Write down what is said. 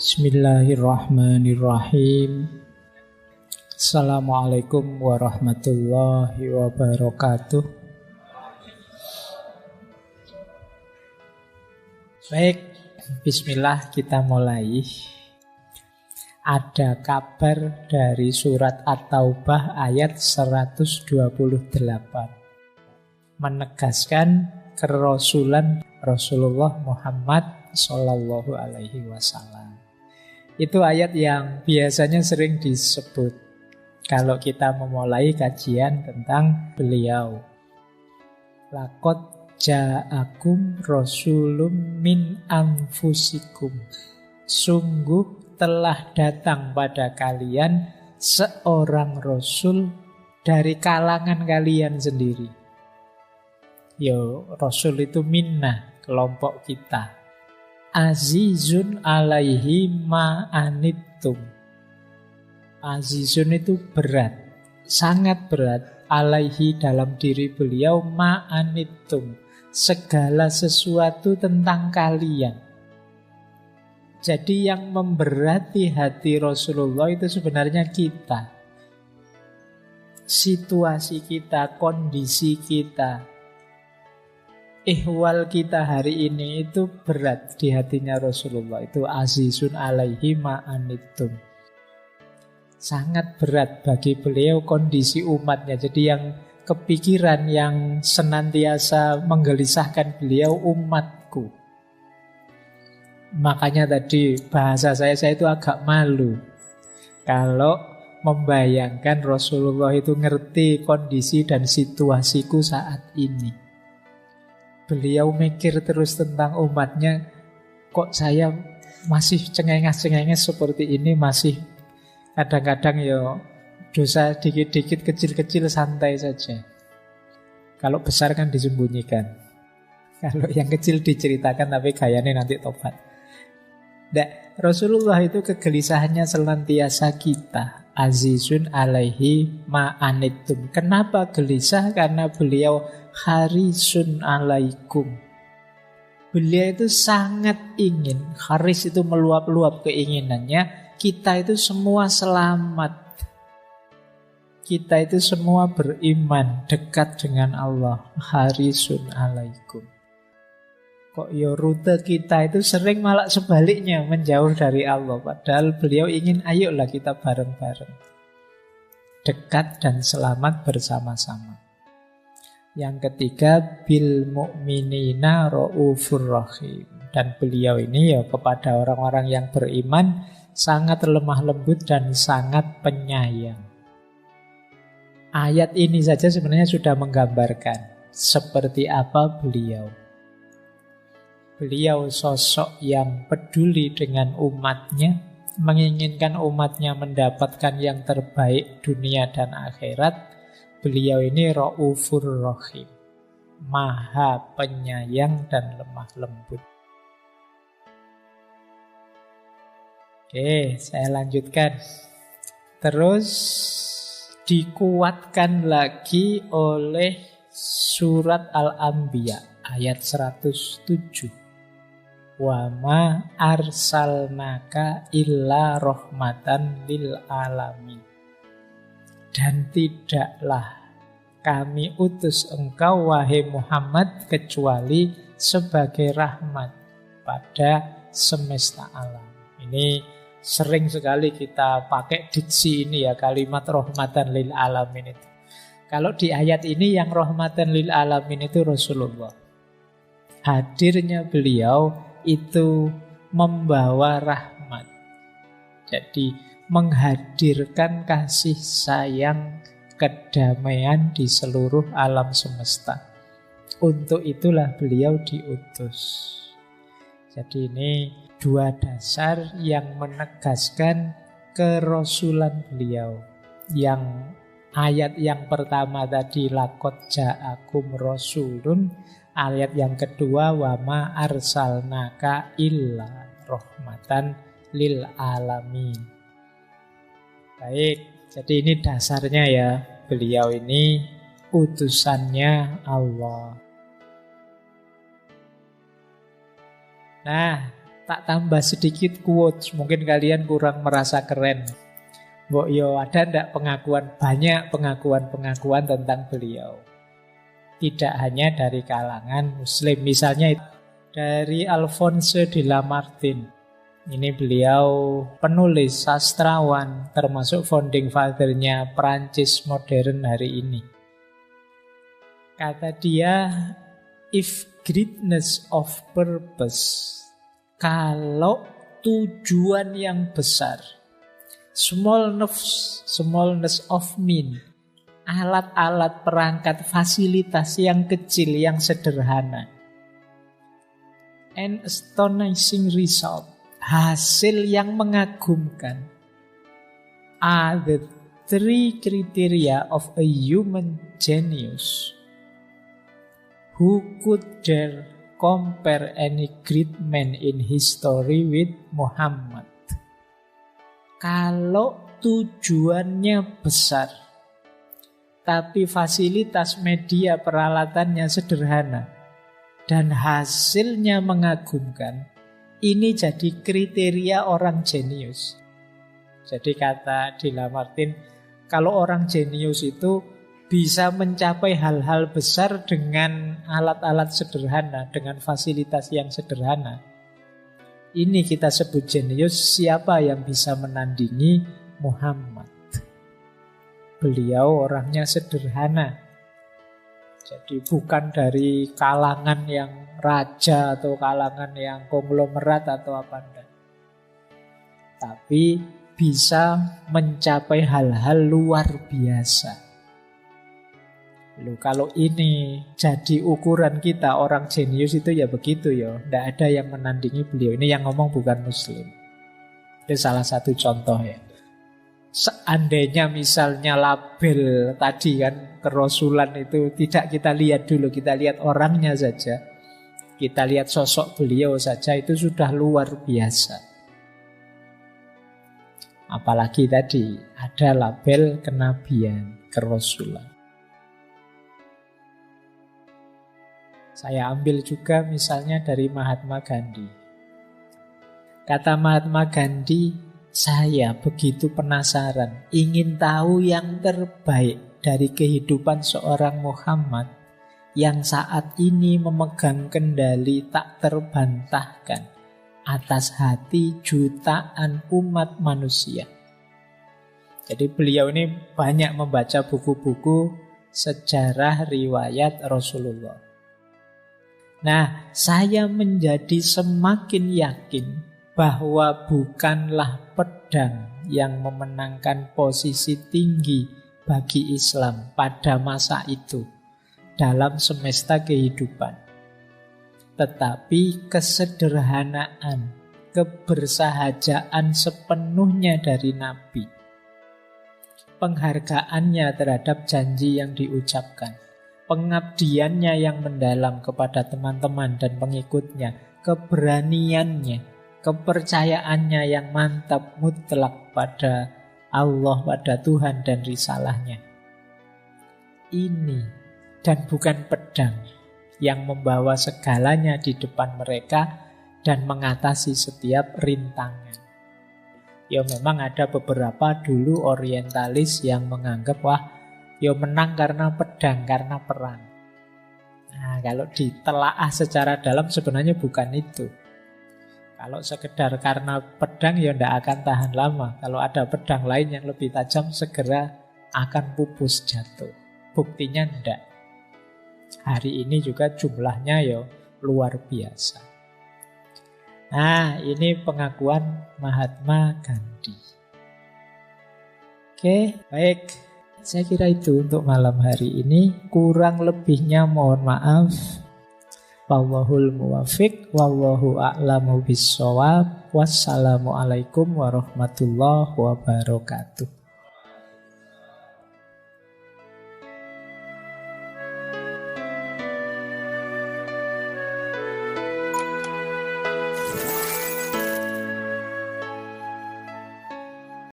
Bismillahirrahmanirrahim. Assalamualaikum warahmatullahi wabarakatuh. Baik, bismillah, kita mulai. Ada kabar dari surat At-Taubah ayat 128. Menegaskan kerasulan Rasulullah Muhammad Sallallahu Alaihi Wasallam. Itu ayat yang biasanya sering disebut kalau kita memulai kajian tentang beliau. Laqad ja'akum rasulun min anfusikum. Sungguh telah datang pada kalian seorang rasul dari kalangan kalian sendiri. Rasul itu minna, kelompok kita. Azizun alaihi ma'anittum. Azizun itu berat, sangat berat. Alaihi dalam diri beliau ma'anittum, segala sesuatu tentang kalian. Jadi yang memberati hati Rasulullah itu sebenarnya kita. Situasi kita, kondisi kita, ihwal kita hari ini itu berat di hatinya Rasulullah. Itu azizun alaihi ma'anittum. Sangat berat bagi beliau kondisi umatnya. Jadi yang kepikiran, yang senantiasa menggelisahkan beliau umatku. Makanya tadi bahasa saya itu agak malu kalau membayangkan Rasulullah itu ngerti kondisi dan situasiku saat ini. Beliau mikir terus tentang umatnya. Kok saya masih cengenges-cengenges seperti ini, masih kadang-kadang dosa dikit-dikit, kecil-kecil, santai saja. Kalau besar kan disembunyikan. Kalau yang kecil diceritakan tapi gayanya nanti tobat. Rasulullah itu kegelisahannya senantiasa kita. Azizun alaihi ma'anittum. Kenapa gelisah? Karena beliau harisun alaikum. Beliau itu sangat ingin, haris itu meluap-luap keinginannya, kita itu semua selamat. Kita itu semua beriman, dekat dengan Allah. Harisun alaikum. Kok rute kita itu sering malah sebaliknya, menjauh dari Allah. Padahal beliau ingin, ayolah kita bareng-bareng, dekat dan selamat bersama-sama. Yang ketiga, bil mu'minina ra'ufur rahim. Dan beliau ini kepada orang-orang yang beriman sangat lemah lembut dan sangat penyayang. Ayat ini saja sebenarnya sudah menggambarkan seperti apa beliau. Beliau sosok yang peduli dengan umatnya, menginginkan umatnya mendapatkan yang terbaik dunia dan akhirat. Beliau ini Ra'ufur Rahim, maha penyayang dan lemah lembut. Oke, saya lanjutkan. Terus dikuatkan lagi oleh surat Al-Anbiya ayat 107. Wa ma arsalnaka illa rahmatan lil alamin. Dan tidaklah kami utus engkau, wahai Muhammad, kecuali sebagai rahmat pada semesta alam. Ini sering sekali kita pakai diksi ini kalimat rahmatan lil alamin itu. Kalau di ayat ini yang rahmatan lil alamin itu Rasulullah. Hadirnya beliau itu membawa rahmat. Jadi menghadirkan kasih sayang, kedamaian di seluruh alam semesta. Untuk itulah beliau diutus. Jadi ini dua dasar yang menegaskan kerasulan beliau. Yang ayat yang pertama tadi, laqad ja'akum rasulun. Ayat yang kedua, wa ma arsalnaka illa rahmatan lil alamin. Baik, jadi ini dasarnya beliau ini utusannya Allah. Nah, Tak tambah sedikit quotes, mungkin kalian kurang merasa keren. Mbok yo ada ndak pengakuan, banyak pengakuan-pengakuan tentang beliau. Tidak hanya dari kalangan Muslim, misalnya dari Alphonse de Lamartine. Ini beliau penulis, sastrawan, termasuk founding father-nya Prancis modern hari ini. Kata dia, if greatness of purpose, kalau tujuan yang besar, smallness of mean, alat-alat perangkat fasilitas yang kecil, yang sederhana, an astonishing result, hasil yang mengagumkan, are the three criteria of a human genius who could dare compare any great man in history with Muhammad. Kalau tujuannya besar, tapi fasilitas media peralatannya sederhana, dan hasilnya mengagumkan, ini jadi kriteria orang jenius. Jadi kata de Lamartine, kalau orang jenius itu bisa mencapai hal-hal besar dengan alat-alat sederhana, dengan fasilitas yang sederhana. Ini kita sebut jenius. Siapa yang bisa menandingi Muhammad? Beliau orangnya sederhana. Jadi bukan dari kalangan yang raja atau kalangan yang konglomerat atau apa enggak. Tapi bisa mencapai hal-hal luar biasa. Loh, kalau ini jadi ukuran kita orang jenius itu ya begitu ya. Tidak ada yang menandingi beliau. Ini yang ngomong bukan Muslim. Itu salah satu contoh ya. Seandainya misalnya label tadi kan kerasulan itu tidak kita lihat dulu, kita lihat orangnya saja, kita lihat sosok beliau saja, itu sudah luar biasa. Apalagi tadi ada label kenabian, kerasulan. Saya ambil juga misalnya dari Mahatma Gandhi. Kata Mahatma Gandhi, saya begitu penasaran, ingin tahu yang terbaik dari kehidupan seorang Muhammad yang saat ini memegang kendali tak terbantahkan atas hati jutaan umat manusia. Jadi beliau ini banyak membaca buku-buku sejarah riwayat Rasulullah. Nah, saya menjadi semakin yakin bahwa bukanlah pedang yang memenangkan posisi tinggi bagi Islam pada masa itu dalam semesta kehidupan, tetapi kesederhanaan, kebersahajaan sepenuhnya dari Nabi, penghargaannya terhadap janji yang diucapkan, pengabdiannya yang mendalam kepada teman-teman dan pengikutnya, keberaniannya, kepercayaannya yang mantap mutlak pada Allah, pada Tuhan dan risalahnya. Ini dan bukan pedang yang membawa segalanya di depan mereka dan mengatasi setiap rintangan. Ya memang ada beberapa dulu orientalis yang menganggap wah, ya menang karena pedang, karena perang. Nah, kalau ditelaah secara dalam sebenarnya bukan itu. Kalau sekedar karena pedang ya tidak akan tahan lama. Kalau ada pedang lain yang lebih tajam segera akan pupus jatuh. Buktinya tidak. Hari ini juga jumlahnya ya luar biasa. Nah, ini pengakuan Mahatma Gandhi. Oke, baik. Saya kira itu untuk malam hari ini. Kurang lebihnya mohon maaf. Wallahul muwafiq, wallahu a'lamu bissawab. Wassalamualaikum warahmatullahi wabarakatuh.